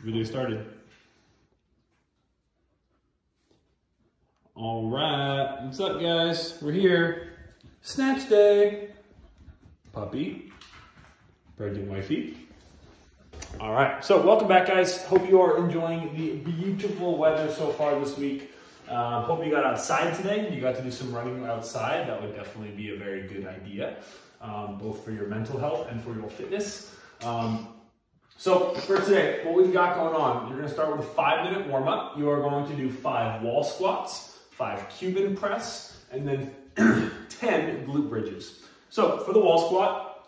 Video started. All right, what's up guys? We're here. Snatch day. Puppy. Pregnant wifey. All right, so welcome back guys. Hope you are enjoying the beautiful weather so far this week. Hope you got outside today. You got to do some running outside. That would definitely be a very good idea, both for your mental health and for your fitness. So for today, what we've got going on, you're going to start with a 5-minute warm-up. You are going to do 5 wall squats, 5 Cuban press, and then 10 glute bridges. So for the wall squat,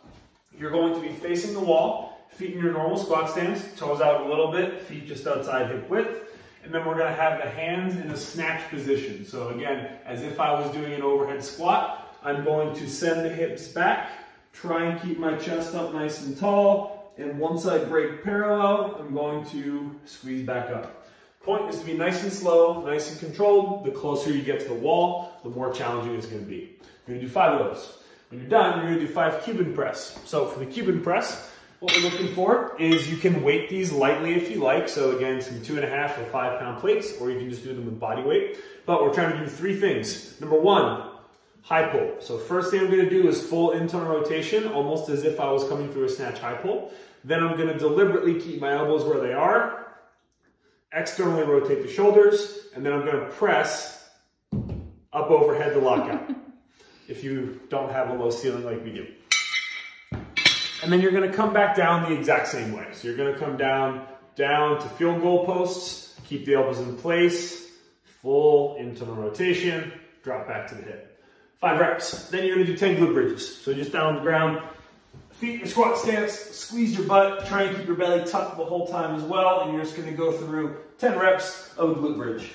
you're going to be facing the wall, feet in your normal squat stance, toes out a little bit, feet just outside hip width. And then we're going to have the hands in a snatch position. So again, as if I was doing an overhead squat, I'm going to send the hips back, try and keep my chest up nice and tall. And once I break parallel, I'm going to squeeze back up. Point is to be nice and slow, nice and controlled. The closer you get to the wall, the more challenging it's going to be. You're going to do 5 of those. When you're done, you're going to do 5 Cuban press. So for the Cuban press, what we're looking for is you can weight these lightly if you like. So again, some 2.5 or 5 pound plates, or you can just do them with body weight. But we're trying to do 3 things. Number 1, high pull. So first thing I'm going to do is full internal rotation, almost as if I was coming through a snatch high pull. Then I'm going to deliberately keep my elbows where they are, externally rotate the shoulders, and then I'm going to press up overhead to lock out, if you don't have a low ceiling like we do. And then you're going to come back down the exact same way. So you're going to come down to field goal posts, keep the elbows in place, full internal rotation, drop back to the hip. 5 reps. Then you're going to do 10 glute bridges. So just down on the ground, feet in your squat stance, squeeze your butt, try and keep your belly tucked the whole time as well, and you're just going to go through 10 reps of a glute bridge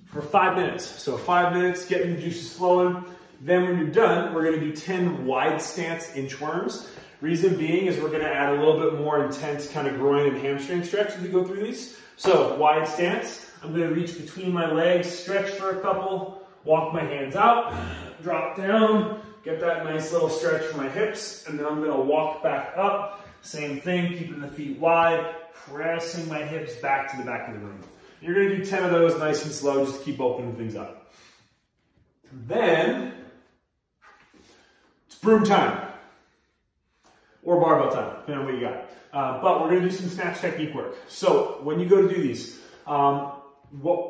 for 5 minutes. So 5 minutes, getting the juices flowing. Then when you're done, we're going to do 10 wide stance inchworms. Reason being is we're going to add a little bit more intense kind of groin and hamstring stretch as we go through these. So wide stance, I'm going to reach between my legs, stretch for a couple, walk my hands out, drop down, get that nice little stretch for my hips, and then I'm going to walk back up. Same thing, keeping the feet wide, pressing my hips back to the back of the room. You're going to do 10 of those nice and slow, just to keep opening things up. Then, it's broom time. Or barbell time, depending on what you got. But we're going to do some snatch technique work. So, when you go to do these,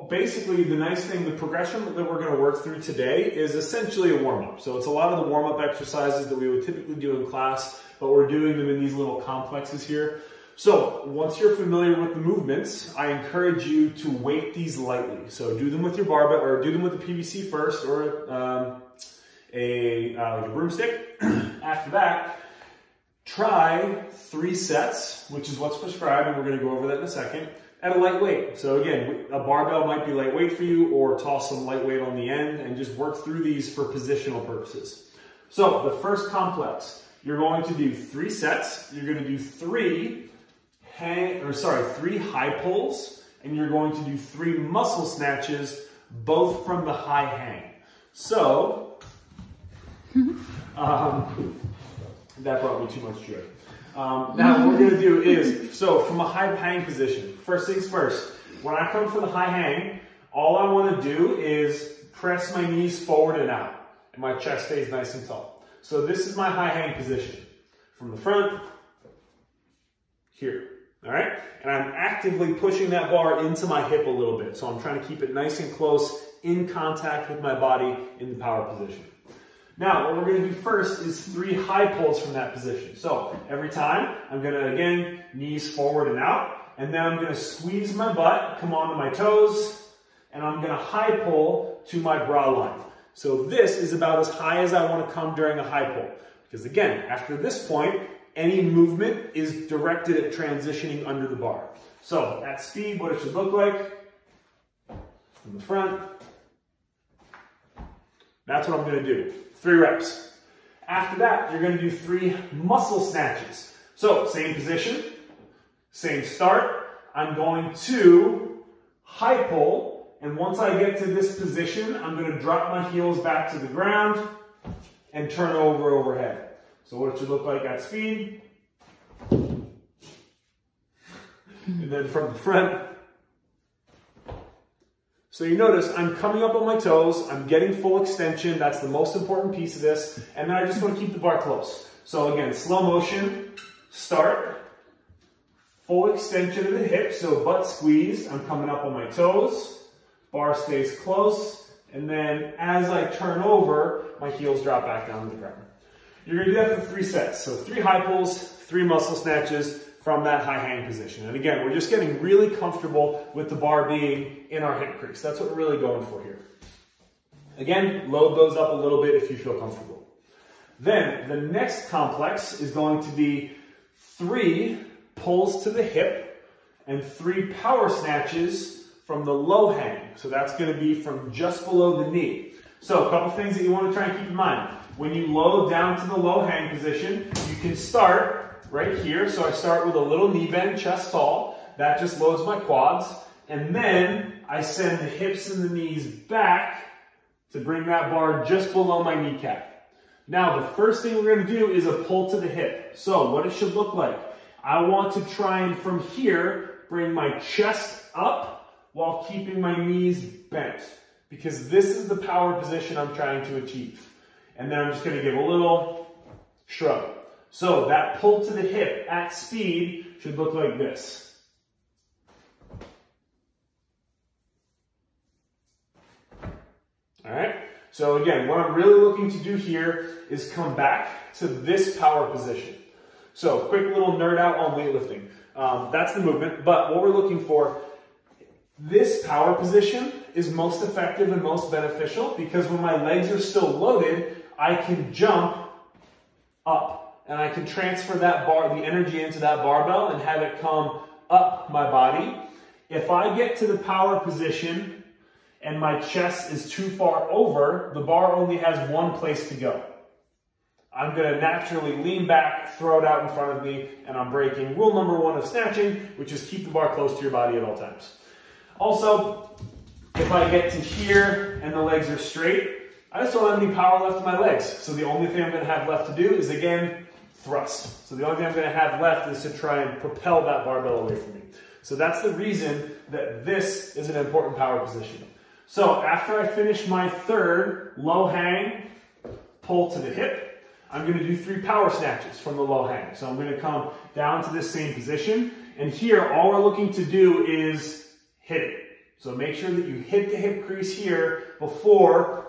basically the nice thing, the progression that we're going to work through today is essentially a warm-up. So it's a lot of the warm-up exercises that we would typically do in class, but we're doing them in these little complexes here. So once you're familiar with the movements, I encourage you to weight these lightly. So do them with your barbell, or do them with the PVC first, or like a broomstick. After that, try 3 sets, which is what's prescribed, and we're going to go over that in a second, at a light weight. So again, a barbell might be lightweight for you, or toss some lightweight on the end and just work through these for positional purposes. So the first complex, you're going to do 3 sets. You're going to do 3 high pulls, and you're going to do 3 muscle snatches, both from the high hang. So, that brought me too much joy. Now what we're going to do is, so from a high hang position, first things first, when I come for the high hang, all I want to do is press my knees forward and out, and my chest stays nice and tall. So this is my high hang position. From the front, here, all right? And I'm actively pushing that bar into my hip a little bit. So I'm trying to keep it nice and close, in contact with my body in the power position. Now, what we're going to do first is 3 high pulls from that position. So every time, I'm going to, again, knees forward and out, and then I'm going to squeeze my butt, come onto my toes, and I'm going to high pull to my bra line. So this is about as high as I want to come during a high pull. Because again, after this point, any movement is directed at transitioning under the bar. So at speed, what it should look like, from the front, that's what I'm going to do. 3 reps. After that, you're going to do 3 muscle snatches. So, same position, same start. I'm going to high pull, and once I get to this position, I'm going to drop my heels back to the ground and turn over overhead. So what it should look like at speed. And then from the front. So you notice I'm coming up on my toes, I'm getting full extension, that's the most important piece of this, and then I just want to keep the bar close. So again, slow motion, start, full extension of the hip, so butt squeeze, I'm coming up on my toes, bar stays close, and then as I turn over, my heels drop back down to the ground. You're going to do that for 3 sets, so 3 high pulls, 3 muscle snatches, from that high hang position. And again, we're just getting really comfortable with the bar being in our hip crease. That's what we're really going for here. Again, load those up a little bit if you feel comfortable. Then the next complex is going to be 3 pulls to the hip and 3 power snatches from the low hang. So that's going to be from just below the knee. So a couple things that you want to try and keep in mind. When you load down to the low hang position, you can start right here. So I start with a little knee bend, chest tall. That just loads my quads. And then I send the hips and the knees back to bring that bar just below my kneecap. Now, the first thing we're going to do is a pull to the hip. So what it should look like. I want to try and from here, bring my chest up while keeping my knees bent. Because this is the power position I'm trying to achieve. And then I'm just going to give a little shrug. So that pull to the hip at speed should look like this. All right. So again, what I'm really looking to do here is come back to this power position. So quick little nerd out on weightlifting. That's the movement. But what we're looking for, this power position is most effective and most beneficial because when my legs are still loaded, I can jump up. And I can transfer that bar, the energy into that barbell and have it come up my body. If I get to the power position and my chest is too far over, the bar only has one place to go. I'm going to naturally lean back, throw it out in front of me, and I'm breaking rule number 1 of snatching, which is keep the bar close to your body at all times. Also, if I get to here and the legs are straight, I just don't have any power left in my legs. So the only thing I'm going to have left to do is, again, thrust. So the only thing I'm going to have left is to try and propel that barbell away from me. So that's the reason that this is an important power position. So after I finish my 3rd low hang, pull to the hip, I'm going to do 3 power snatches from the low hang. So I'm going to come down to this same position. And here, all we're looking to do is hit it. So make sure that you hit the hip crease here before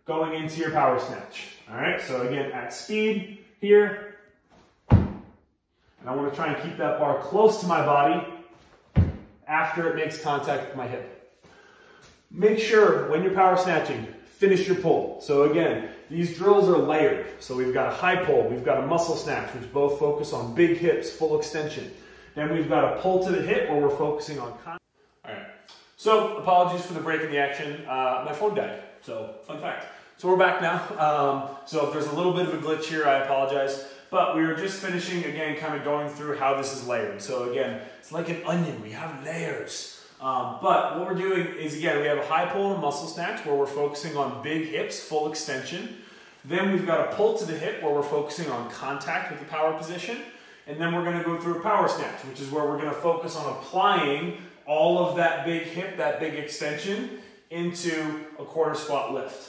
going into your power snatch. All right, so again, at speed here. And I want to try and keep that bar close to my body after it makes contact with my hip. Make sure when you're power snatching, finish your pull. So again, these drills are layered. So we've got a high pull, we've got a muscle snatch, which both focus on big hips, full extension. Then we've got a pull to the hip where we're focusing on contact. All right. So apologies for the break in the action. My phone died. So fun fact. So we're back now. So if there's a little bit of a glitch here, I apologize. But we were just finishing, again, kind of going through how this is layered. So again, it's like an onion. We have layers. But what we're doing is, again, we have a high pull and a muscle snatch where we're focusing on big hips, full extension. Then we've got a pull to the hip where we're focusing on contact with the power position. And then we're going to go through a power snatch, which is where we're going to focus on applying all of that big hip, that big extension into a quarter squat lift.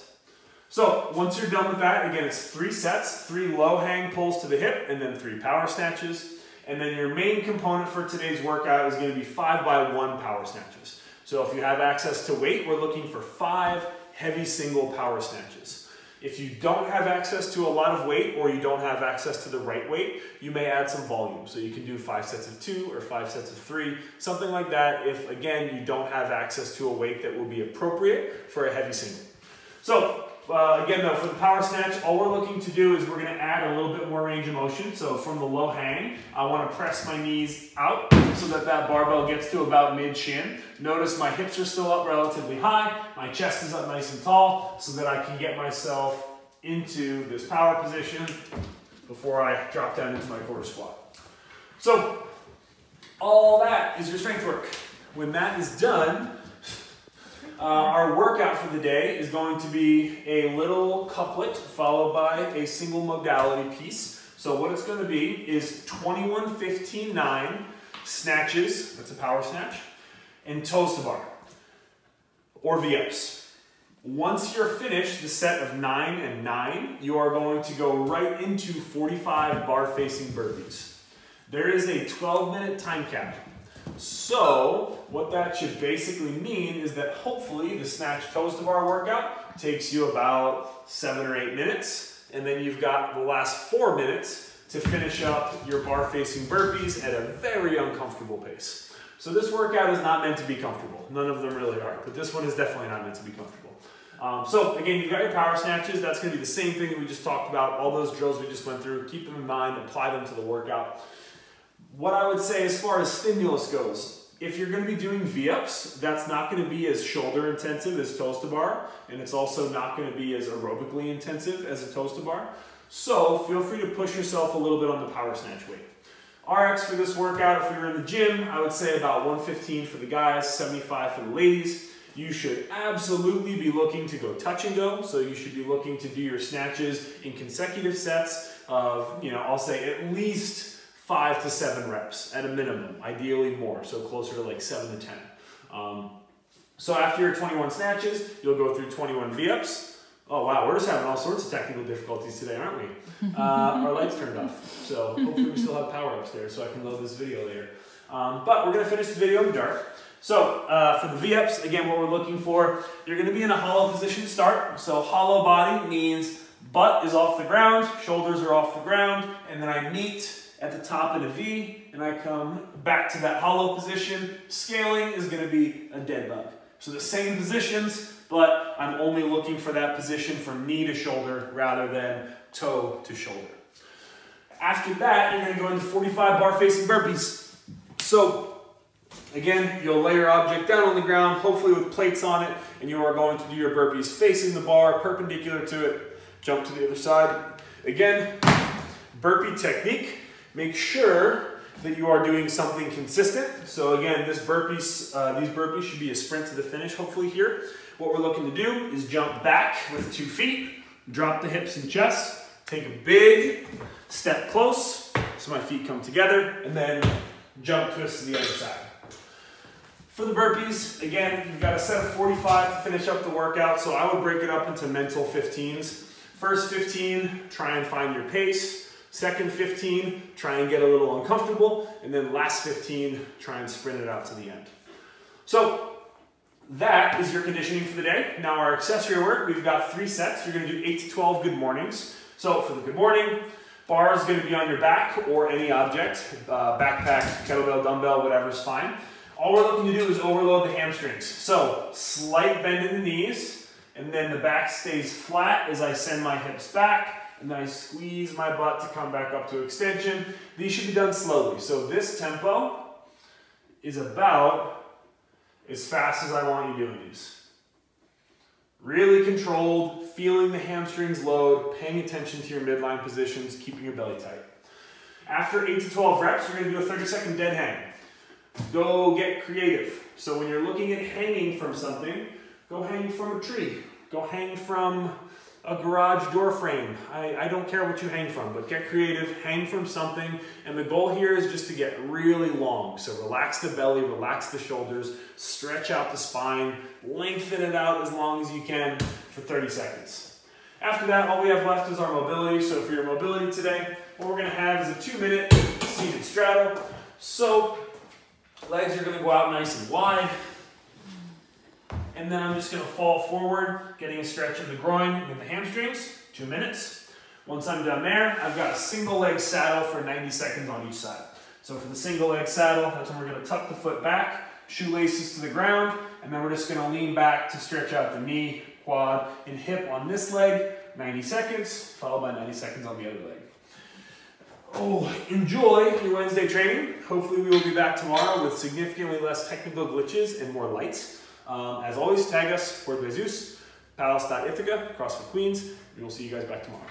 So once you're done with that, again, it's 3 sets, 3 low hang pulls to the hip, and then 3 power snatches. And then your main component for today's workout is going to be 5x1 power snatches. So if you have access to weight, we're looking for 5 heavy single power snatches. If you don't have access to a lot of weight or you don't have access to the right weight, you may add some volume. So you can do 5 sets of 2 or 5 sets of 3, something like that if, again, you don't have access to a weight that will be appropriate for a heavy single. So again, though, for the power snatch, all we're looking to do is we're going to add a little bit more range of motion. So from the low hang, I want to press my knees out so that that barbell gets to about mid-shin. Notice my hips are still up relatively high. My chest is up nice and tall so that I can get myself into this power position before I drop down into my quarter squat. So all that is your strength work. When that is done, our workout for the day is going to be a little couplet followed by a single modality piece. So what it's going to be is 21, 15, 9, snatches, that's a power snatch, and toes to bar, or V-ups. Once you're finished the set of 9 and 9, you are going to go right into 45 bar facing burpees. There is a 12-minute time cap. So what that should basically mean is that hopefully the snatch toes to bar workout takes you about 7 or 8 minutes, and then you've got the last 4 minutes to finish up your bar facing burpees at a very uncomfortable pace. So this workout is not meant to be comfortable. None of them really are, but this one is definitely not meant to be comfortable. So again, you've got your power snatches. That's going to be the same thing that we just talked about. All those drills we just went through, keep them in mind, apply them to the workout. What I would say as far as stimulus goes, if you're going to be doing V-ups, that's not going to be as shoulder intensive as toes to bar, and it's also not going to be as aerobically intensive as a toes to bar. So feel free to push yourself a little bit on the power snatch weight. RX for this workout, if you're in the gym, I would say about 115 for the guys, 75 for the ladies. You should absolutely be looking to go touch and go. So you should be looking to do your snatches in consecutive sets of, I'll say at least 5 to 7 reps at a minimum, ideally more, so closer to like 7 to 10. So after your 21 snatches, you'll go through 21 V-ups. Oh wow, we're just having all sorts of technical difficulties today, aren't we? Our lights turned off, so hopefully we still have power upstairs so I can load this video later. But we're gonna finish the video in the dark. So for the V-ups, again, what we're looking for, you're gonna be in a hollow position to start. So hollow body means butt is off the ground, shoulders are off the ground, and then I meet at the top in a V, and I come back to that hollow position. Scaling is gonna be a dead bug. So the same positions, but I'm only looking for that position from knee to shoulder rather than toe to shoulder. After that, you're gonna go into 45 bar facing burpees. So again, you'll lay your object down on the ground, hopefully with plates on it, and you are going to do your burpees facing the bar, perpendicular to it, jump to the other side. Again, burpee technique. Make sure that you are doing something consistent. So again, these burpees should be a sprint to the finish, hopefully here. What we're looking to do is jump back with 2 feet, drop the hips and chest, take a big step close, so my feet come together, and then jump twist to the other side. For the burpees, again, you've got a set of 45 to finish up the workout, so I would break it up into mental 15s. First 15, try and find your pace. Second 15, try and get a little uncomfortable. And then last 15, try and sprint it out to the end. So that is your conditioning for the day. Now our accessory work, we've got 3 sets. You're gonna do 8 to 12 good mornings. So for the good morning, bar is gonna be on your back or any object, backpack, kettlebell, dumbbell, whatever's fine. All we're looking to do is overload the hamstrings. So slight bend in the knees, and then the back stays flat as I send my hips back. And then I squeeze my butt to come back up to extension. These should be done slowly. So this tempo is about as fast as I want you doing these. Really controlled, feeling the hamstrings load, paying attention to your midline positions, keeping your belly tight. After 8 to 12 reps, we're gonna do a 30-second dead hang. Go get creative. So when you're looking at hanging from something, go hang from a tree. Go hang from a garage door frame. I don't care what you hang from, but get creative, hang from something, and the goal here is just to get really long. So relax the belly, relax the shoulders, stretch out the spine, lengthen it out as long as you can for 30 seconds. After that, all we have left is our mobility. So for your mobility today, what we're gonna have is a 2-minute seated straddle. So legs are gonna go out nice and wide. And then I'm just gonna fall forward, getting a stretch in the groin with the hamstrings, 2 minutes. Once I'm done there, I've got a single leg saddle for 90 seconds on each side. So for the single leg saddle, that's when we're gonna tuck the foot back, shoelaces to the ground, and then we're just gonna lean back to stretch out the knee, quad, and hip on this leg, 90 seconds, followed by 90 seconds on the other leg. Oh, enjoy your Wednesday training. Hopefully we will be back tomorrow with significantly less technical glitches and more lights. As always, tag us, Fort Zeus, Palace.Ithaca, CrossFit Queens, and we'll see you guys back tomorrow.